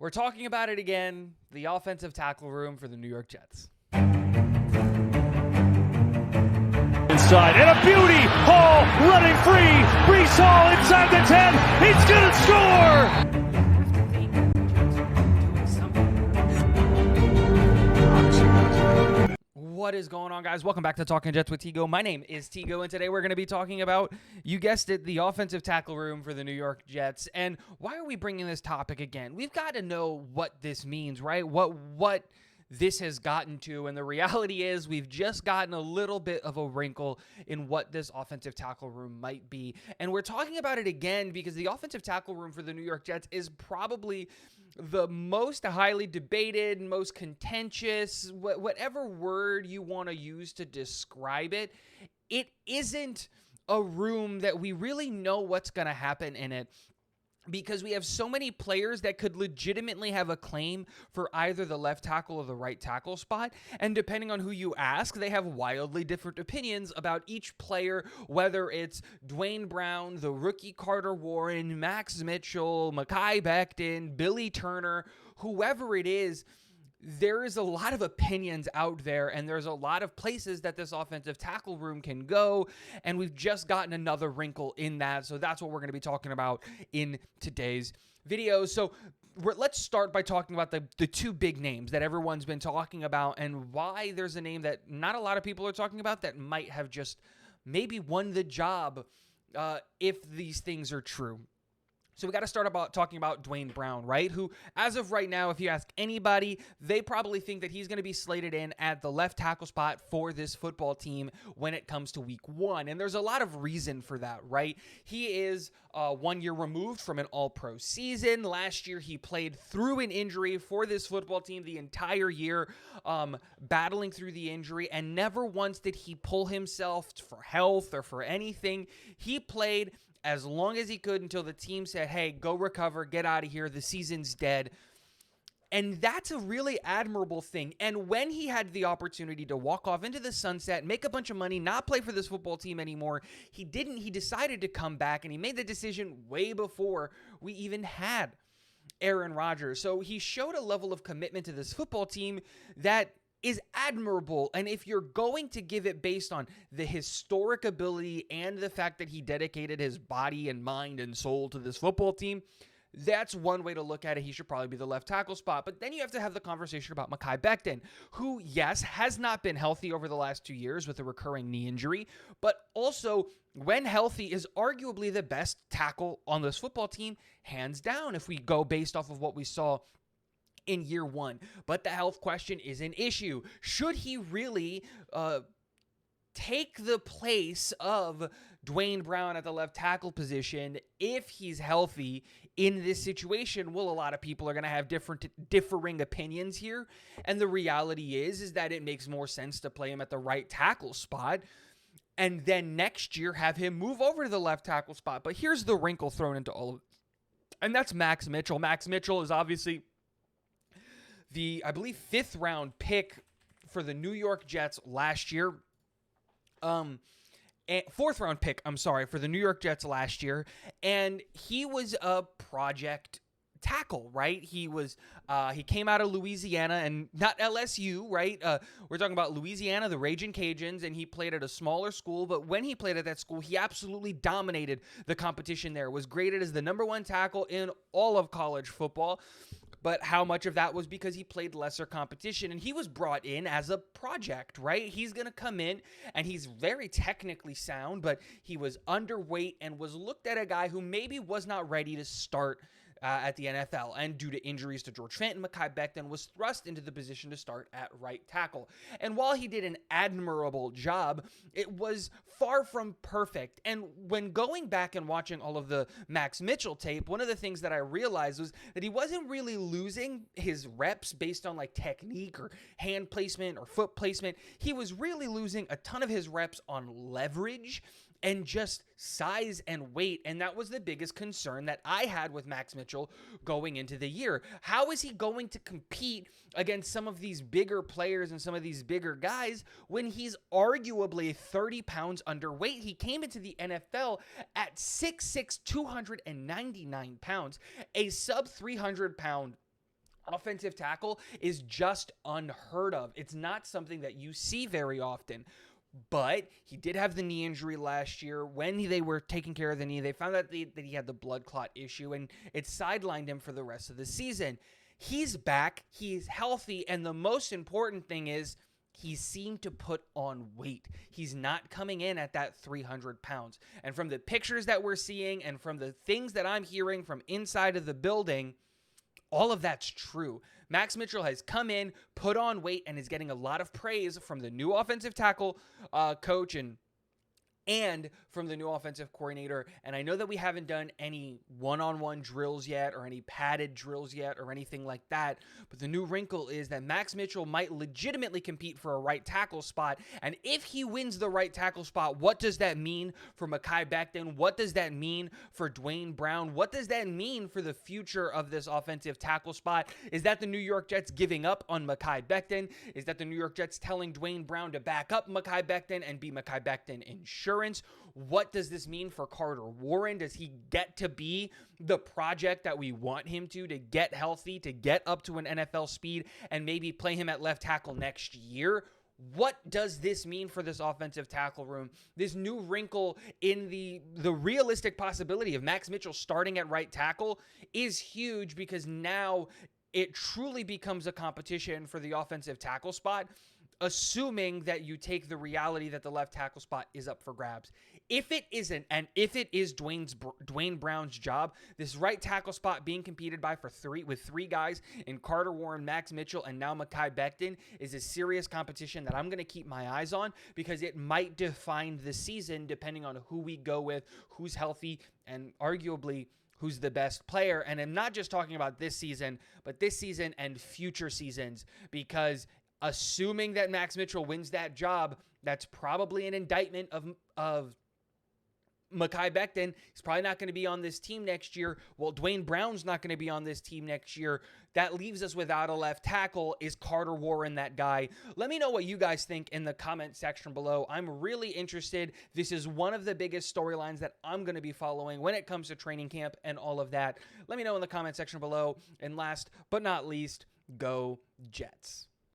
We're talking about it again, the offensive tackle room for the New York Jets. Inside, and a beauty! Hall running free! Brees Hall inside the 10! He's gonna score! What is going on, guys? Welcome back to Talking Jets with Tigo. My name is Tigo, and today we're going to be talking about, you guessed it, the offensive tackle room for the New York Jets. And why are we bringing this topic again? We've got to know what this means, right? What this has gotten to, and the reality is we've just gotten a little bit of a wrinkle in what this offensive tackle room might be. And we're talking about it again because the offensive tackle room for the New York Jets is probably the most highly debated, most contentious, whatever word you want to use to describe it. It isn't a room that we really know what's going to happen in it, because we have so many players that could legitimately have a claim for either the left tackle or the right tackle spot. And depending on who you ask, they have wildly different opinions about each player, whether it's Dwayne Brown, the rookie Carter Warren, Max Mitchell, Mekhi Becton, Billy Turner, whoever it is. There is a lot of opinions out there, and there's a lot of places that this offensive tackle room can go, and we've just gotten another wrinkle in that. So that's what we're going to be talking about in today's video. So let's start by talking about the two big names that everyone's been talking about, and why there's a name that not a lot of people are talking about that might have just maybe won the job if these things are true. So we got to start talking about Dwayne Brown, right? Who, as of right now, if you ask anybody, they probably think that he's going to be slated in at the left tackle spot for this football team when it comes to week one. And there's a lot of reason for that, right? He is 1 year removed from an all-pro season. Last year, he played through an injury for this football team the entire year, battling through the injury, and never once did he pull himself for health or for anything. He played as long as he could until the team said, hey, go recover, get out of here, the season's dead. And that's a really admirable thing. And when he had the opportunity to walk off into the sunset, make a bunch of money, not play for this football team anymore, he didn't. He decided to come back, and he made the decision way before we even had Aaron Rodgers. So he showed a level of commitment to this football team that is admirable. And if you're going to give it based on the historic ability and the fact that he dedicated his body and mind and soul to this football team, that's one way to look at it. He should probably be the left tackle spot. But then you have to have the conversation about Mekhi Becton, who, yes, has not been healthy over the last 2 years with a recurring knee injury, but also, when healthy, is arguably the best tackle on this football team, hands down, if we go based off of what we saw in year one. But the health question is an issue. Should he really take the place of Dwayne Brown at the left tackle position if he's healthy in this situation? Well, a lot of people are going to have differing opinions here. And the reality is that it makes more sense to play him at the right tackle spot, and then next year have him move over to the left tackle spot. But here's the wrinkle thrown into all of it, and that's Max Mitchell. Max Mitchell is obviously the, I believe, 5th round pick for the New York Jets last year. 4th round pick, for the New York Jets last year. And he was a project tackle, right? He came out of Louisiana, and not LSU, right? We're talking about Louisiana, the Ragin' Cajuns, and he played at a smaller school. But when he played at that school, he absolutely dominated the competition there. Was graded as the number 1 tackle in all of college football. But how much of that was because he played lesser competition, and he was brought in as a project, right? He's going to come in, and he's very technically sound, but he was underweight and was looked at a guy who maybe was not ready to start at the NFL. And due to injuries to George Fenton, Mekhi Becton was thrust into the position to start at right tackle. And while he did an admirable job, it was far from perfect. And when going back and watching all of the Max Mitchell tape, one of the things that I realized was that he wasn't really losing his reps based on like technique or hand placement or foot placement. He was really losing a ton of his reps on leverage and just size and weight. And that was the biggest concern that I had with Max Mitchell going into the year. How is he going to compete against some of these bigger players and some of these bigger guys when he's arguably 30 pounds underweight? He came into the NFL at 6'6", 299 pounds, a sub 300 pound offensive tackle is just unheard of. It's not something that you see very often. But he did have the knee injury last year. When they were taking care of the knee, they found out that he had the blood clot issue, and it sidelined him for the rest of the season. He's back. He's healthy. And the most important thing is he seemed to put on weight. He's not coming in at that 300 pounds. And from the pictures that we're seeing and from the things that I'm hearing from inside of the building, all of that's true. Max Mitchell has come in, put on weight, and is getting a lot of praise from the new offensive tackle coach and from the new offensive coordinator. And I know that we haven't done any one-on-one drills yet or any padded drills yet or anything like that, but the new wrinkle is that Max Mitchell might legitimately compete for a right tackle spot. And if he wins the right tackle spot, what does that mean for Mekhi Becton? What does that mean for Dwayne Brown? What does that mean for the future of this offensive tackle spot? Is that the New York Jets giving up on Mekhi Becton? Is that the New York Jets telling Dwayne Brown to back up Mekhi Becton and be Mekhi Becton insurance? What does this mean for Carter Warren? Does he get to be the project that we want him to get healthy, to get up to an NFL speed, and maybe play him at left tackle next year? What does this mean for this offensive tackle room? This new wrinkle in the realistic possibility of Max Mitchell starting at right tackle is huge, because now it truly becomes a competition for the offensive tackle spot, assuming that you take the reality that the left tackle spot is up for grabs. If it isn't, and if it is Dwayne Brown's job, this right tackle spot being competed with three guys in Carter Warren, Max Mitchell, and now Mekhi Becton is a serious competition that I'm going to keep my eyes on, because it might define the season depending on who we go with, who's healthy, and arguably who's the best player. And I'm not just talking about this season, but this season and future seasons, because assuming that Max Mitchell wins that job, that's probably an indictment of Mekhi Becton. He's probably not going to be on this team next year. Well, Dwayne Brown's not going to be on this team next year. That leaves us without a left tackle. Is Carter Warren that guy? Let me know what you guys think in the comment section below. I'm really interested. This is one of the biggest storylines that I'm going to be following when it comes to training camp and all of that. Let me know in the comment section below. And last but not least, go Jets.